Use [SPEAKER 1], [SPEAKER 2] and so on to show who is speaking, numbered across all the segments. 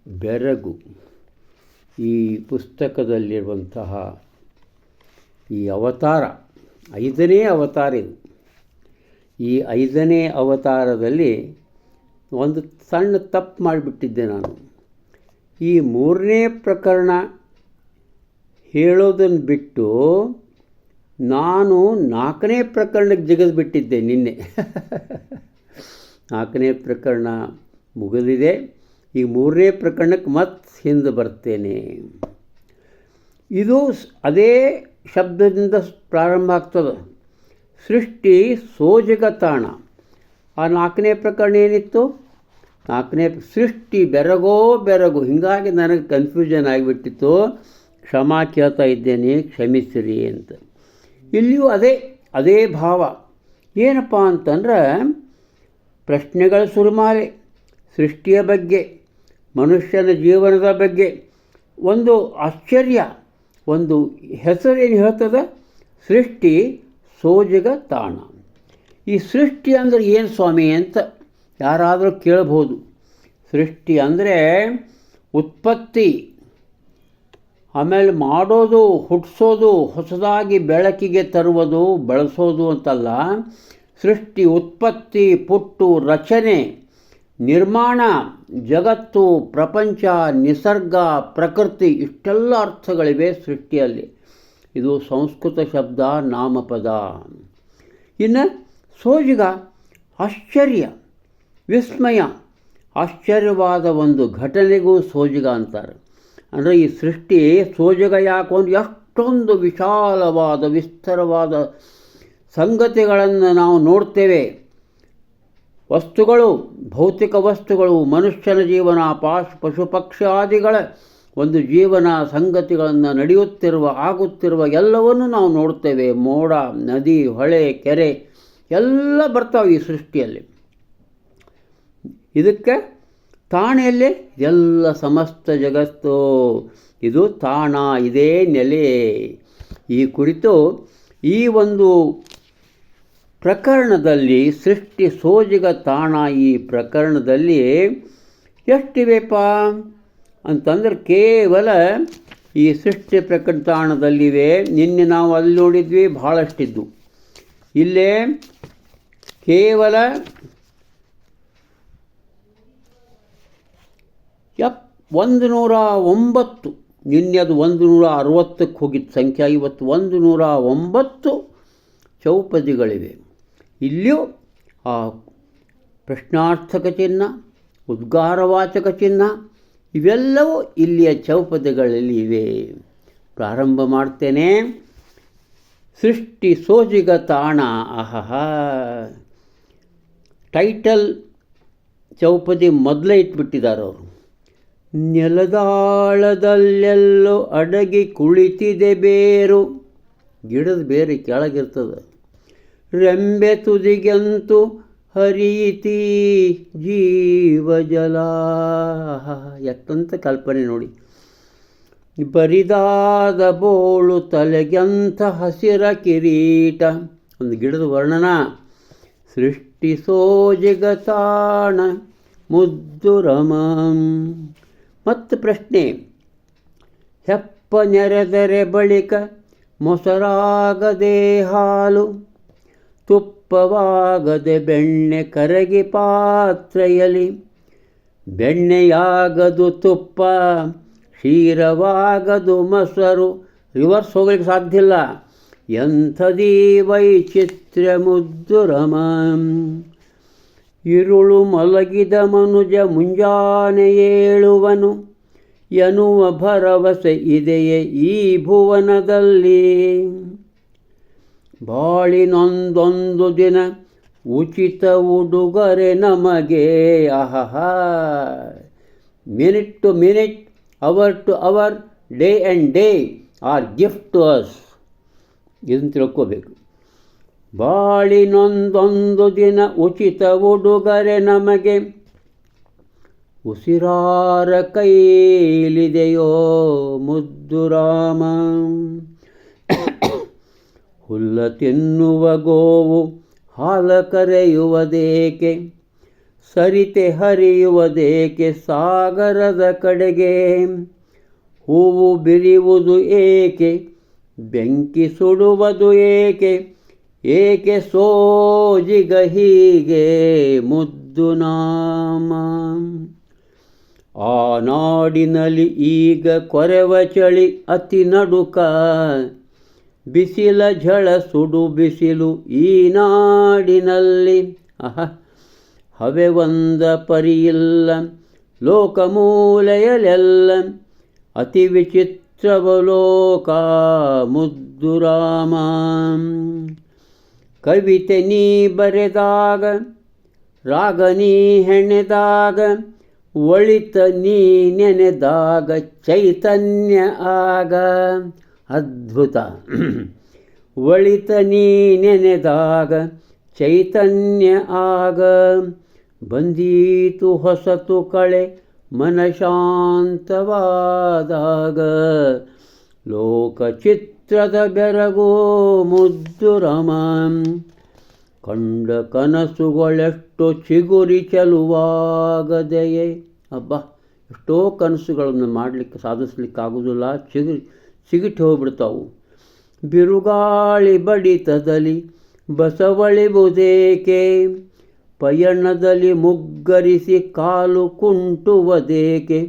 [SPEAKER 1] ಬೆರಗು ಈ ಪುಸ್ತಕದಲ್ಲಿರುವಂತಹ ಈ ಅವತಾರ 5ನೇ ಅವತಾರ ಇದು. ಈ 5ನೇ ಅವತಾರದಲ್ಲಿ ಒಂದು ಸಣ್ಣ ತಪ್ಪು ಮಾಡಿಬಿಟ್ಟಿದ್ದೆ ನಾನು. ಈ 3ನೇ ಪ್ರಕರಣ ಹೇಳೋದನ್ನು ಬಿಟ್ಟು ನಾನು 4ನೇ ಪ್ರಕರಣಕ್ಕೆ ಜಿಗಿದ್ಬಿಟ್ಟಿದ್ದೆ ನಿನ್ನೆ. 4ನೇ ಪ್ರಕರಣ ಮುಗಿದಿದೆ. ಈಗ 3ನೇ ಪ್ರಕರಣಕ್ಕೆ ಮತ್ತೆ ಹಿಂದೆ ಬರ್ತೇನೆ. ಇದು ಅದೇ ಶಬ್ದದಿಂದ ಪ್ರಾರಂಭ ಆಗ್ತದೆ. ಸೃಷ್ಟಿ ಸೋಜಿಗ ತಾಣ. ಆ 4ನೇ ಪ್ರಕರಣ ಏನಿತ್ತು? 4ನೇ ಸೃಷ್ಟಿ ಬೆರಗು. ಹೀಗಾಗಿ ನನಗೆ ಕನ್ಫ್ಯೂಷನ್ ಆಗಿಬಿಟ್ಟಿತ್ತು. ಕ್ಷಮಾ ಕೇಳ್ತಾ ಇದ್ದೇನೆ, ಕ್ಷಮಿಸಿರಿ ಅಂತ. ಇಲ್ಲಿಯೂ ಅದೇ ಭಾವ. ಏನಪ್ಪ ಅಂತಂದ್ರೆ ಪ್ರಶ್ನೆಗಳ ಸುರುಮಾಲೆ, ಸೃಷ್ಟಿಯ ಬಗ್ಗೆ, ಮನುಷ್ಯನ ಜೀವನದ ಬಗ್ಗೆ ಒಂದು ಆಶ್ಚರ್ಯ. ಒಂದು ಹೆಸರೇನು ಹೇಳ್ತದೆ? ಸೃಷ್ಟಿ ಸೋಜಿಗ ತಾಣ. ಈ ಸೃಷ್ಟಿ ಅಂದರೆ ಏನು ಸ್ವಾಮಿ ಅಂತ ಯಾರಾದರೂ ಕೇಳಬಹುದು. ಸೃಷ್ಟಿ ಅಂದರೆ ಉತ್ಪತ್ತಿ, ಆಮೇಲೆ ಮಾಡೋದು, ಹುಟ್ಟಿಸೋದು, ಹೊಸದಾಗಿ ಬೆಳಕಿಗೆ ತರುವುದು, ಬಳಸೋದು ಅಂತಲ್ಲ. ಸೃಷ್ಟಿ ಉತ್ಪತ್ತಿ, ಪುಟ್ಟು, ರಚನೆ, ನಿರ್ಮಾಣ, ಜಗತ್ತು, ಪ್ರಪಂಚ, ನಿಸರ್ಗ, ಪ್ರಕೃತಿ, ಇಷ್ಟೆಲ್ಲ ಅರ್ಥಗಳಿವೆ ಸೃಷ್ಟಿಯಲ್ಲಿ. ಇದು ಸಂಸ್ಕೃತ ಶಬ್ದ, ನಾಮಪದ. ಇನ್ನು ಸೋಜಿಗ ಆಶ್ಚರ್ಯ, ವಿಸ್ಮಯ, ಆಶ್ಚರ್ಯವಾದ ಒಂದು ಘಟನೆಗೂ ಸೋಜಿಗ ಅಂತಾರೆ. ಅಂದರೆ ಈ ಸೃಷ್ಟಿ ಸೋಜಿಗ ಯಾಕೆ ಅಂದರೆ ಎಷ್ಟೊಂದು ವಿಶಾಲವಾದ ವಿಸ್ತಾರವಾದ ಸಂಗತಿಗಳನ್ನು ನಾವು ನೋಡ್ತೇವೆ. ವಸ್ತುಗಳು, ಭೌತಿಕ ವಸ್ತುಗಳು, ಮನುಷ್ಯನ ಜೀವನ, ಪಶು ಪಕ್ಷಾದಿಗಳ ಒಂದು ಜೀವನ ಸಂಗತಿಗಳನ್ನು ನಡೆಯುತ್ತಿರುವ, ಆಗುತ್ತಿರುವ ಎಲ್ಲವನ್ನೂ ನಾವು ನೋಡ್ತೇವೆ. ಮೋಡ, ನದಿ, ಹೊಳೆ, ಕೆರೆ ಎಲ್ಲ ಬರ್ತಾವೆ ಈ ಸೃಷ್ಟಿಯಲ್ಲಿ. ಇದಕ್ಕೆ ತಾಣೆಯಲ್ಲಿ ಎಲ್ಲ ಸಮಸ್ತ ಜಗತ್ತು. ಇದು ತಾಣ, ಇದೇ ನೆಲೆ. ಈ ಕುರಿತು ಈ ಒಂದು ಪ್ರಕರಣದಲ್ಲಿ ಸೃಷ್ಟಿ ಸೋಜಿಗ ತಾಣ ಈ ಪ್ರಕರಣದಲ್ಲಿ ಎಷ್ಟಿವೆಪ್ಪ ಅಂತಂದ್ರೆ ಕೇವಲ ಈ ಸೃಷ್ಟಿ ಪ್ರಕರಣ ತಾಣದಲ್ಲಿವೆ. ನಿನ್ನೆ ನಾವು ಅಲ್ಲಿ ನೋಡಿದ್ವಿ, ಭಾಳಷ್ಟಿದ್ದು. ಇಲ್ಲೇ ಕೇವಲ 109. ನಿನ್ನೆ ಅದು 160ಕ್ಕೆ ಹೋಗಿದ್ದ ಸಂಖ್ಯೆ. ಇವತ್ತು 109 ಚೌಪದಿಗಳಿವೆ. ಇಲ್ಲಿಯೂ ಆ ಪ್ರಶ್ನಾರ್ಥಕ ಚಿಹ್ನ, ಉದ್ಗಾರವಾಚಕ ಚಿಹ್ನ ಇವೆಲ್ಲವೂ ಇಲ್ಲಿಯ ಚೌಪದಿಗಳಲ್ಲಿ ಇವೆ. ಪ್ರಾರಂಭ ಮಾಡ್ತೇನೆ. ಸೃಷ್ಟಿ ಸೋಜಿಗ ತಾಣ. ಟೈಟಲ್ ಚೌಪದಿ ಮೊದಲೇ ಇಟ್ಬಿಟ್ಟಿದ್ದಾರೆ ಅವರು. ನೆಲದಾಳದಲ್ಲೆಲ್ಲೋ ಅಡಗಿ ಕುಳಿತಿದೆ ಬೇರು. ಗಿಡದ ಬೇರೆ ಕೆಳಗಿರ್ತದೆ. ರೆಂಬೆ ತುದಿಗಂತೂ ಹರಿಯಿತಿ ಜೀವಜಲ. ಎಷ್ಟಂತ ಕಲ್ಪನೆ ನೋಡಿ. ಬರಿದಾದ ಬೋಳು ತಲೆಗೆಂಥ ಹಸಿರ ಕಿರೀಟ. ಒಂದು ಗಿಡದ ವರ್ಣನ. ಸೃಷ್ಟಿ ಸೋಜಿಗ ತಾಣ ಮುದ್ದು ರಮಂ. ಮತ್ತು ಪ್ರಶ್ನೆ. ಹೆಪ್ಪ ನೆರೆದರೆ ಬಳಿಕ ಮೊಸರಾಗದೆ ಹಾಲು, ತುಪ್ಪವಾಗದೆ ಬೆಣ್ಣೆ ಕರಗಿ ಪಾತ್ರೆಯಲ್ಲಿ. ಬೆಣ್ಣೆಯಾಗದು ತುಪ್ಪ, ಕ್ಷೀರವಾಗದು ಮೊಸರು. ರಿವರ್ಸ್ ಹೋಗ್ಲಿಕ್ಕೆ ಸಾಧ್ಯ ಇಲ್ಲ. ಎಂಥದೀ ವೈಚಿತ್ರ್ಯ ಮುದ್ದು ರಮಂ. ಇರುಳು ಮಲಗಿದ ಮನುಜ ಮುಂಜಾನೆ ಏಳುವನು ಎನ್ನುವ ಭರವಸೆ ಇದೆಯೇ ಈ ಭುವನದಲ್ಲಿ. ಬಾಳಿನೊಂದೊಂದು ದಿನ ಉಚಿತ ಉಡುಗೊರೆ ನಮಗೆ. Minute to minute, hour to hour, day and day are gift to us. ಇದನ್ನು ತಿಳ್ಕೋಬೇಕು. ಬಾಳಿನೊಂದೊಂದು ದಿನ ಉಚಿತ ಉಡುಗೊರೆ ನಮಗೆ. ಉಸಿರಾರ ಕೈಲಿದೆಯೋ ಮುದ್ದು ರಾಮ. ಹುಲ್ಲ ತಿನ್ನುವ ಗೋವು ಹಾಲ ಕರೆಯುವುದೇಕೆ. ಸರಿತೆ ಹರಿಯುವುದೇಕೆ ಸಾಗರದ ಕಡೆಗೆ, ಹೂವು ಬಿರಿಯುವುದು ಏಕೆ, ಬೆಂಕಿ ಸುಡುವುದು ಏಕೆ, ಏಕೆ ಸೋಜಿಗ ಹೀಗೆ ಮುದ್ದು ನಾಮ. ಆ ನಾಡಿನಲ್ಲಿ ಈಗ ಕೊರೆವ ಚಳಿ ಅತಿ ನಡುಕ, ಬಿಸಿಲ ಝಳ ಸುಡು ಬಿಸಿಲು ಈ ನಾಡಿನಲ್ಲಿ. ಹವೆ ಒಂದ ಪರಿಯಿಲ್ಲ ಲೋಕಮೂಲೆಯಲ್ಲೆಲ್ಲ, ಅತಿ ವಿಚಿತ್ರವಲೋಕ ಮುದ್ದು ರಾಮ. ಕವಿತೆ ನೀ ಬರೆದಾಗ, ರಾಗ ನೀ ಹೆಣೆದಾಗ, ಒಳಿತ ನೀ ನೆನೆದಾಗ ಚೈತನ್ಯ ಆಗ. ಅದ್ಭುತ. ಒಳಿತ ನೀ ನೆನೆದಾಗ ಚೈತನ್ಯ ಆಗ, ಬಂದೀತು ಹೊಸತು ಕಳೆ ಮನಶಾಂತವಾದಾಗ. ಲೋಕಚಿತ್ರದ ಬೆರಗೋ ಮುದ್ದು ರಾಮ, ಕಂಡ ಕನಸುಗಳೆಷ್ಟು ಚಿಗುರಿ ಚೆಲುವಾಗದೆಯೇ. ಅಬ್ಬಾ, ಎಷ್ಟೋ ಕನಸುಗಳನ್ನು ಮಾಡಲಿಕ್ಕೆ ಸಾಧಿಸಲಿಕ್ಕಾಗೋದಿಲ್ಲ, ಸಿಗಿಟ್ಟು ಹೋಗ್ಬಿಡ್ತಾವು. ಬಿರುಗಾಳಿ ಬಡಿತದಲ್ಲಿ ಬಸವಳಿವುದೇಕೆ, ಪಯಣದಲ್ಲಿ ಮುಗ್ಗರಿಸಿ ಕಾಲು ಕುಂಟುವುದೇಕೆ,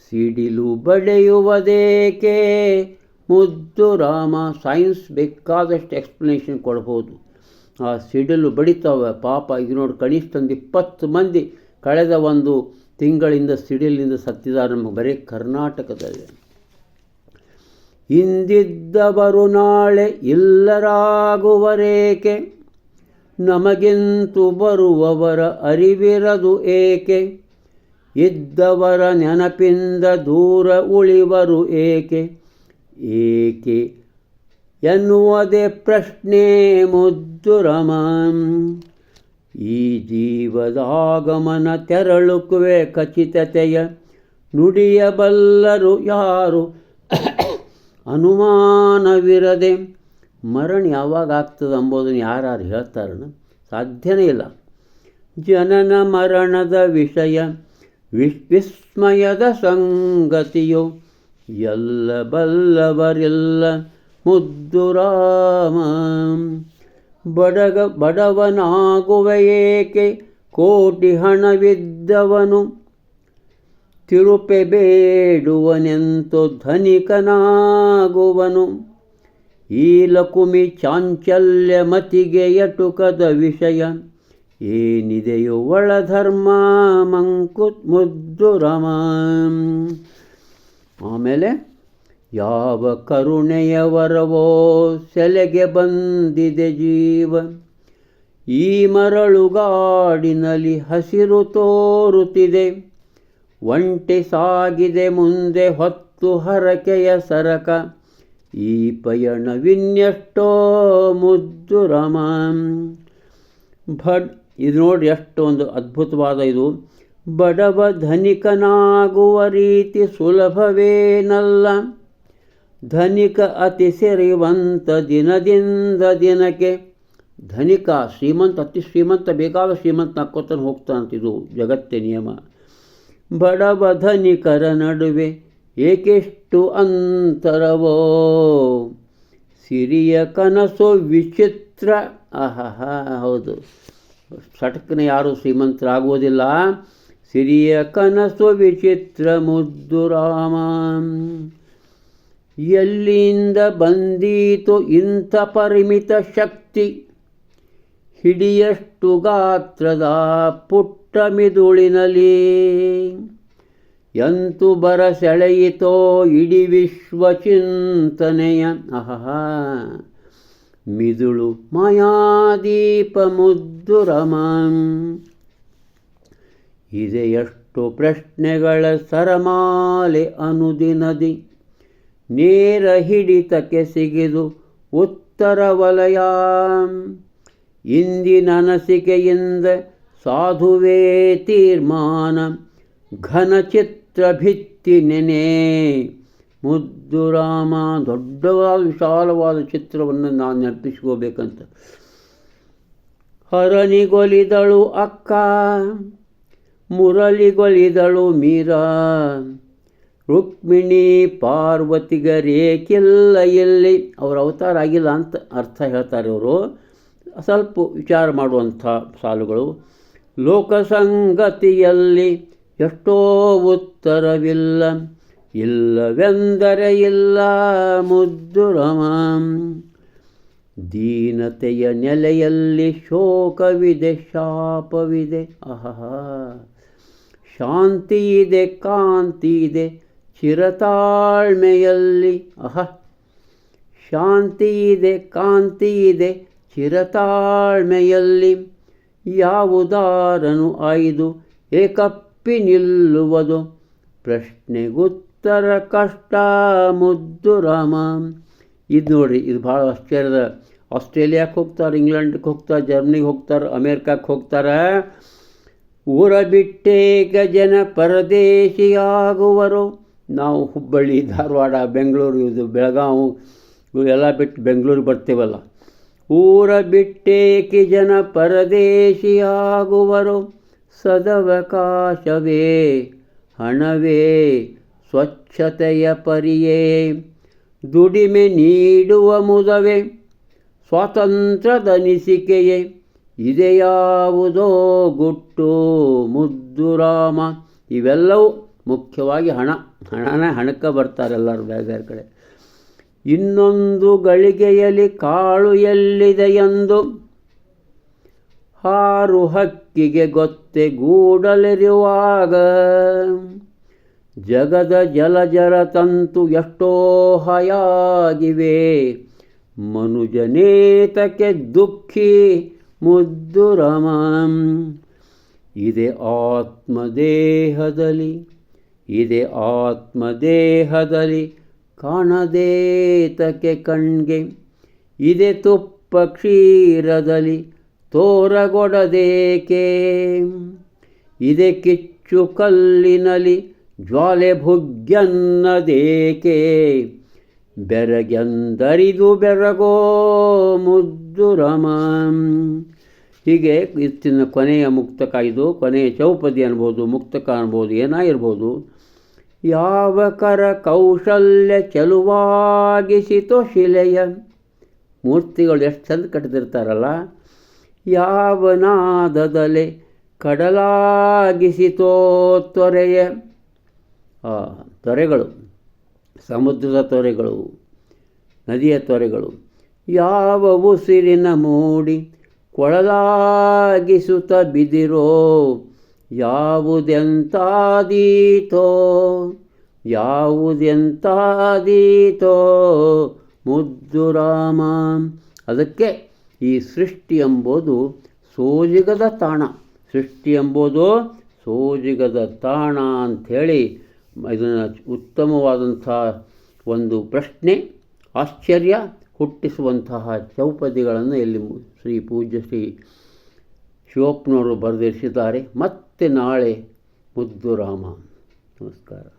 [SPEAKER 1] ಸಿಡಿಲು ಬಡಿಯುವುದೇಕೆ ಮುದ್ದು ರಾಮ. ಸೈನ್ಸ್ ಬೇಕಾದಷ್ಟು ಎಕ್ಸ್ಪ್ಲನೇಷನ್ ಕೊಡ್ಬೋದು. ಆ ಸಿಡಿಲು ಬಡಿತಾವೆ ಪಾಪ. ಈಗ ನೋಡಿ, ಕನಿಷ್ಠ 20 ಮಂದಿ ಕಳೆದ ಒಂದು ತಿಂಗಳಿಂದ ಸಿಡಿಲಿನಿಂದ ಸತ್ತಿದ್ದಾರೆ ನಮಗೆ ಬರೀ ಕರ್ನಾಟಕದಲ್ಲಿ. ಇಂದಿದ್ದವರು ನಾಳೆ ಇಲ್ಲರಾಗುವರೇಕೆ, ನಮಗಿಂತೂ ಬರುವವರ ಅರಿವಿರದು ಏಕೆ, ಇದ್ದವರ ನೆನಪಿಂದ ದೂರ ಉಳಿವರು ಏಕೆ, ಏಕೆ ಎನ್ನುವುದೇ ಪ್ರಶ್ನೆ ಮುದ್ದು ರಾಮ. ಈ ಜೀವದಾಗಮನ ತೆರಳುಕುವೆ ಖಚಿತತೆಯ, ನುಡಿಯಬಲ್ಲರು ಯಾರು ಅನುಮಾನವಿರದೆ. ಮರಣ ಯಾವಾಗ ಆಗ್ತದೆ ಅಂಬೋದನ್ನು ಯಾರು ಹೇಳ್ತಾರಣ? ಸಾಧ್ಯನೇ ಇಲ್ಲ. ಜನನ ಮರಣದ ವಿಷಯ ವಿಸ್ಮಯದ ಸಂಗತಿಯೋ, ಎಲ್ಲ ಬಲ್ಲವರಿಲ್ಲ ಮುದ್ದು ರಾಮ. ಬಡವನಾಗುವೆಯೇಕೆ ಕೋಟಿ ಹಣವಿದ್ದವನು, ತಿರುಪೆ ಬೇಡುವನೆಂತು ಧನಿಕನಾಗುವನು. ಈ ಲಕುಮಿ ಚಾಂಚಲ್ಯ ಮತಿಗೆ ಎಟುಕದ ವಿಷಯ, ಏನಿದೆಯೋ ಒಳಧರ್ಮ ಮುದ್ದು ರಾಮ. ಆಮೇಲೆ ಯಾವ ಕರುಣೆಯ ವರವೋ ಸೆಲೆಗೆ ಬಂದಿದೆ ಜೀವ, ಈ ಮರಳುಗಾಡಿನಲ್ಲಿ ಹಸಿರು ತೋರುತ್ತಿದೆ. ಒಂಟೆ ಸಾಗಿದೆ ಮುಂದೆ ಹೊತ್ತು ಹರಕೆಯ ಸರಕ, ಈ ಪಯಣವಿನ್ಯಷ್ಟೋ ಮುದ್ದು ರಾಮ. ಇದು ನೋಡಿ ಎಷ್ಟು ಒಂದು ಅದ್ಭುತವಾದ ಇದು. ಬಡವ ಧನಿಕನಾಗುವ ರೀತಿ ಸುಲಭವೇನಲ್ಲ, ಧನಿಕ ಅತಿ ಸಿರಿವಂತ ದಿನದಿಂದ ದಿನಕ್ಕೆ. ಧನಿಕ ಶ್ರೀಮಂತ ಅತಿ ಶ್ರೀಮಂತ ಬೇಕಾದ ಶ್ರೀಮಂತ ನಕ್ಕೋತಾನೆ ಹೋಗ್ತಾನಂತಿದು ಜಗತ್ತೇ ನಿಯಮ. ಬಡವ ಧನಿಕರ ನಡುವೆ ಏಕೆಷ್ಟು ಅಂತರವೋ, ಸಿರಿಯ ಕನಸು ವಿಚಿತ್ರ. ಹೌದು, ಸಟಕನೆ ಯಾರು ಶ್ರೀಮಂತರಾಗುವುದಿಲ್ಲ. ಸಿರಿಯ ಕನಸು ವಿಚಿತ್ರ ಮುದ್ದು ರಾಮ. ಎಲ್ಲಿಂದ ಬಂದೀತು ಇಂಥ ಪರಿಮಿತ ಶಕ್ತಿ, ಹಿಡಿಯಷ್ಟು ಗಾತ್ರದ ಪುಟ್ಟ ಮಿದುಳಿನಲ್ಲಿ. ಎಂತು ಬರ ಸೆಳೆಯಿತೋ ಇಡೀ ವಿಶ್ವ ಚಿಂತನೆಯ. ಮಿದುಳು ಮಾಯಾದೀಪ ಮುದ್ದು ರಾಮ. ಇದೆಯಷ್ಟು ಪ್ರಶ್ನೆಗಳ ಸರಮಾಲೆ ಅನುದಿನದಿ, ನೇರ ಹಿಡಿತಕ್ಕೆ ಸಿಗಿದು ಉತ್ತರ ವಲಯ. ಇಂದಿನ ಅನಿಸಿಕೆಯಿಂದ ಸಾಧುವೇ ತೀರ್ಮಾನ, ಘನಚಿತ್ರ ಭಿತ್ತಿ ನೆನೆ ಮುದ್ದು ರಾಮ. ದೊಡ್ಡವಾದ ವಿಶಾಲವಾದ ಚಿತ್ರವನ್ನು ನಾನು ನೆನಪಿಸ್ಕೋಬೇಕಂತ. ಹರನಿಗೊಲಿದಳು ಅಕ್ಕ ಮುರಳಿಗೊಳಿದಳು ಮೀರಾ. ರುಕ್ಮಿಣಿ ಪಾರ್ವತಿಗರೇಕಿಲ್ಲ ಎಲ್ಲಿ. ಅವರ ಅವತಾರ ಆಗಿಲ್ಲ ಅಂತ ಅರ್ಥ ಹೇಳ್ತಾರೆ ಇವರು. ಸ್ವಲ್ಪ ವಿಚಾರ ಮಾಡುವಂಥ ಸಾಲುಗಳು. ಲೋಕಸಂಗತಿಯಲ್ಲಿ ಎಷ್ಟೋ ಉತ್ತರವಿಲ್ಲ, ಇಲ್ಲವೆಂದರೆ ಇಲ್ಲ ಮುದ್ದು ರಮ. ದೀನತೆಯ ನೆಲೆಯಲ್ಲಿ ಶೋಕವಿದೆ ಶಾಪವಿದೆ, ಆಹಾ. ಶಾಂತಿ ಇದೆ ಕಾಂತಿ ಇದೆ ಚಿರತಾಳ್ಮೆಯಲ್ಲಿ, ಆಹಾ. ಶಾಂತಿ ಇದೆ ಕಾಂತಿ ಇದೆ ಚಿರತಾಳ್ಮೆಯಲ್ಲಿ. ಯಾವುದಾರನು ಆಯ್ದು ಏಕಪ್ಪಿ ನಿಲ್ಲುವುದು, ಪ್ರಶ್ನೆಗುತ್ತರ ಕಷ್ಟ ಮುದ್ದು ರಾಮ. ಇದು ನೋಡಿರಿ, ಇದು ಭಾಳ ಆಶ್ಚರ್ಯದ. ಆಸ್ಟ್ರೇಲಿಯಾಕ್ಕೆ ಹೋಗ್ತಾರೆ, ಇಂಗ್ಲೆಂಡ್ಗೆ ಹೋಗ್ತಾರೆ, ಜರ್ಮನಿಗೆ ಹೋಗ್ತಾರೆ, ಅಮೇರಿಕಕ್ಕೆ ಹೋಗ್ತಾರೆ. ಊರ ಬಿಟ್ಟೇಗ ಜನ ಪರದೇಶಿಯಾಗುವರು. ನಾವು ಹುಬ್ಬಳ್ಳಿ, ಧಾರವಾಡ, ಬೆಂಗಳೂರು, ಇದು ಬೆಳಗಾವಿ ಇವೆಲ್ಲ ಬಿಟ್ಟು ಬೆಂಗಳೂರಿಗೆ ಬರ್ತೀವಲ್ಲ. ಊರ ಬಿಟ್ಟೇಕೆ ಜನ ಪರದೇಶಿಯಾಗುವರು. ಸದವಕಾಶವೇ ಹಣವೇ ಸ್ವಚ್ಛತೆಯ ಪರಿಯೇ, ದುಡಿಮೆ ನೀಡುವ ಮುದವೇ ಸ್ವಾತಂತ್ರ್ಯದನಿಸಿಕೆಯೇ. ಇದೆಯಾವುದೋ ಗುಟ್ಟು ಮುದ್ದು ರಾಮ. ಇವೆಲ್ಲವೂ ಮುಖ್ಯವಾಗಿ ಹಣಕ್ಕೆ ಬರ್ತಾರೆ ಎಲ್ಲರೂ ಬೇರೆ ಬೇರೆ ಕಡೆ. ಇನ್ನೊಂದು ಗಳಿಗೆಯಲ್ಲಿ ಕಾಳು ಎಲ್ಲಿದೆ ಎಂದು ಹಾರು ಹಕ್ಕಿಗೆ ಗೊತ್ತೆ ಗೂಡಲಿರುವಾಗ. ಜಗದ ಜಲಜರ ತಂತು ಎಷ್ಟೋ ಹಯಾಗಿವೆ, ಮನುಜನೇತಕ್ಕೆ ದುಃಖಿ ಮುದ್ದು ರಮ. ಇದೆ ಆತ್ಮದೇಹದಲ್ಲಿ, ಇದೆ ಆತ್ಮದೇಹದಲ್ಲಿ ಕಾಣದೇತಕ್ಕೆ ಕಣ್ಗೆ. ಇದೆ ತುಪ್ಪ ಕ್ಷೀರದಲ್ಲಿ ತೋರಗೊಡದೇಕೆ. ಇದೆ ಕಿಚ್ಚು ಕಲ್ಲಿನಲ್ಲಿ ಜ್ವಾಲೆ ಭುಗ್ಯನ್ನದೇಕೆ. ಬೆರಗೆಂದರಿದು ಬೆರಗೋ ಮುದ್ದು ರಮ. ಹೀಗೆ ಇತ್ತಿನ ಕೊನೆಯ ಮುಕ್ತಕ, ಇದು ಕೊನೆಯ ಚೌಪದಿ ಅನ್ಬೋದು, ಮುಕ್ತಕ ಅನ್ಬೋದು, ಏನಾಗಿರ್ಬೋದು. ಯಾವ ಕರ ಕೌಶಲ್ಯ ಚೆಲುವಾಗಿಸಿತೋ ಶಿಲೆಯ. ಮೂರ್ತಿಗಳು ಎಷ್ಟು ಚಂದ ಕಟ್ಟಿದಿರ್ತಾರಲ್ಲ. ಯಾವ ನಾದದಲೆ ಕಡಲಾಗಿಸಿತೋ ತೊರೆಯ. ತೊರೆಗಳು, ಸಮುದ್ರದ ತೊರೆಗಳು, ನದಿಯ ತೊರೆಗಳು. ಯಾವ ಉಸಿರಿನ ಮೂಡಿ ಕೊಳಲಾಗಿಸುತ್ತ ಬಿದಿರೋ. ಯಾವುದೆಂತಾದೀತೋ ಯಾವುದೆಂತಾದೀತೋ ಮುದ್ದು ರಾಮ. ಅದಕ್ಕೆ ಈ ಸೃಷ್ಟಿ ಎಂಬುದು ಸೋಜಿಗದ ತಾಣ. ಸೃಷ್ಟಿ ಎಂಬುದು ಸೋಜಿಗದ ತಾಣ ಅಂಥೇಳಿ ಇದನ್ನು ಉತ್ತಮವಾದಂಥ ಒಂದು ಪ್ರಶ್ನೆ, ಆಶ್ಚರ್ಯ ಹುಟ್ಟಿಸುವಂತಹ ಚೌಪದಿಗಳನ್ನು ಇಲ್ಲಿ ಪೂಜ್ಯ ಶ್ರೀ ಶಿವಪ್ಪನವರು ಬರೆದಿರಿಸಿದ್ದಾರೆ. ಮತ್ತೆ ನಾಳೆ ಮುದ್ದು ರಾಮ. ನಮಸ್ಕಾರ.